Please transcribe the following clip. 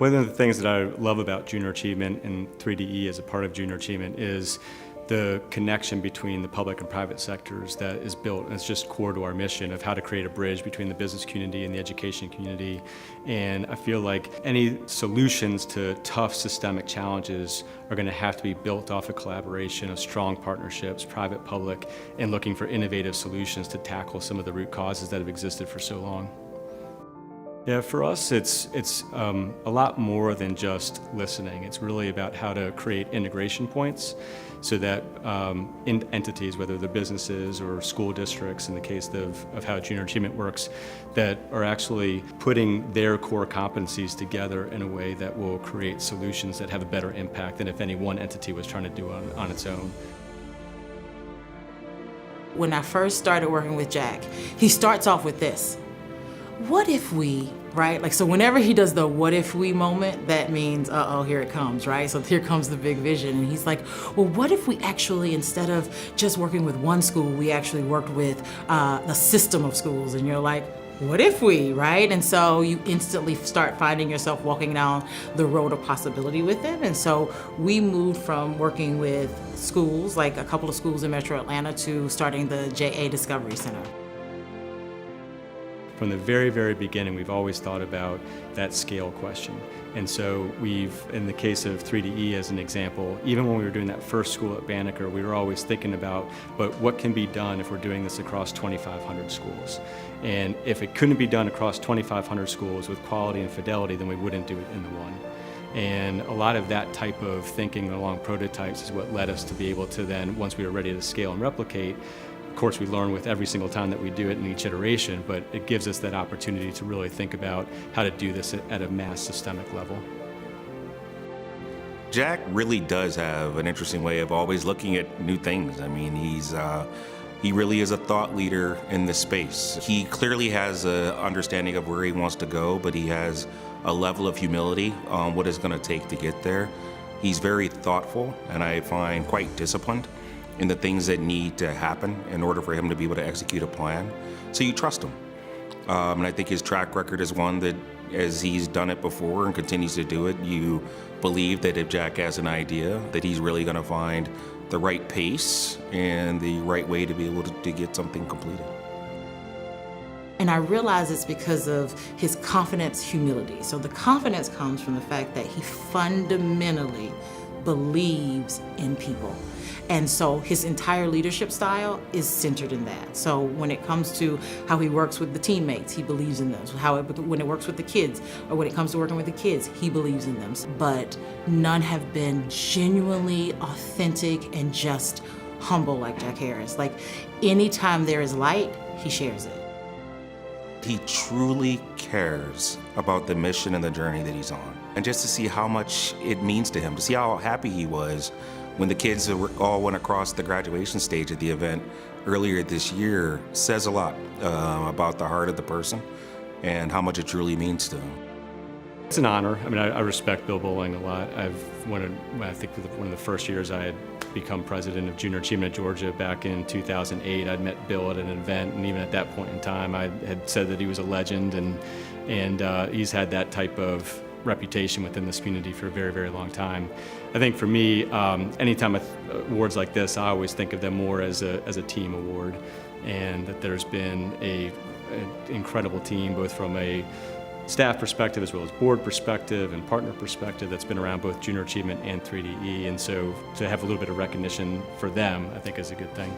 One of the things that I love about Junior Achievement and 3DE as a part of Junior Achievement is the connection between the public and private sectors that is built, and it's just core to our mission of how to create a bridge between the business community and the education community. And I feel like any solutions to tough systemic challenges are going to have to be built off of collaboration, of strong partnerships, private, public, and looking for innovative solutions to tackle some of the root causes that have existed for so long. Yeah, for us, it's a lot more than just listening. It's really about how to create integration points so that entities, whether they're businesses or school districts, in the case of how Junior Achievement works, that are actually putting their core competencies together in a way that will create solutions that have a better impact than if any one entity was trying to do on its own. When I first started working with Jack, he starts off with this. What if we, right? Like, so whenever he does the what if we moment, that means, uh-oh, here it comes, right? So here comes the big vision. And he's like, well, what if we actually, instead of just working with one school, we actually worked with a system of schools? And you're like, what if we, right? And so you instantly start finding yourself walking down the road of possibility with him. And so we moved from working with schools, like a couple of schools in Metro Atlanta, to starting the JA Discovery Center. From the very, very beginning, we've always thought about that scale question. And so in the case of 3DE as an example, even when we were doing that first school at Banneker, we were always thinking about, but what can be done if we're doing this across 2,500 schools? And if it couldn't be done across 2,500 schools with quality and fidelity, then we wouldn't do it in the one. And a lot of that type of thinking along prototypes is what led us to be able to then, once we were ready to scale and replicate, of course, we learn with every single time that we do it in each iteration, but it gives us that opportunity to really think about how to do this at a mass systemic level. Jack really does have an interesting way of always looking at new things. I mean, he really is a thought leader in this space. He clearly has an understanding of where he wants to go, but he has a level of humility on what it's going to take to get there. He's very thoughtful, and I find quite disciplined in the things that need to happen in order for him to be able to execute a plan. So you trust him. And I think his track record is one that, as he's done it before and continues to do it, you believe that if Jack has an idea, that he's really gonna find the right pace and the right way to be able to get something completed. And I realize it's because of his confidence, humility. So the confidence comes from the fact that he fundamentally believes in people. And so his entire leadership style is centered in that. So when it comes to how he works with the teammates, he believes in them. When it works with the kids, or when it comes to working with the kids, he believes in them. But none have been genuinely authentic and just humble like Jack Harris. Like, anytime there is light, he shares it. He truly cares about the mission and the journey that he's on. And just to see how much it means to him, to see how happy he was when the kids all went across the graduation stage at the event earlier this year, says a lot about the heart of the person and how much it truly means to him. It's an honor. I mean, I respect Bill Bolling a lot. I think one of the first years I had become president of Junior Achievement at Georgia back in 2008, I'd met Bill at an event, and even at that point in time, I had said that he was a legend, and he's had that type of reputation within this community for a very, very long time. I think for me, anytime awards like this, I always think of them more as a team award, and that there's been an incredible team, both from a staff perspective as well as board perspective and partner perspective, that's been around both Junior Achievement and 3DE, and so to have a little bit of recognition for them, I think is a good thing.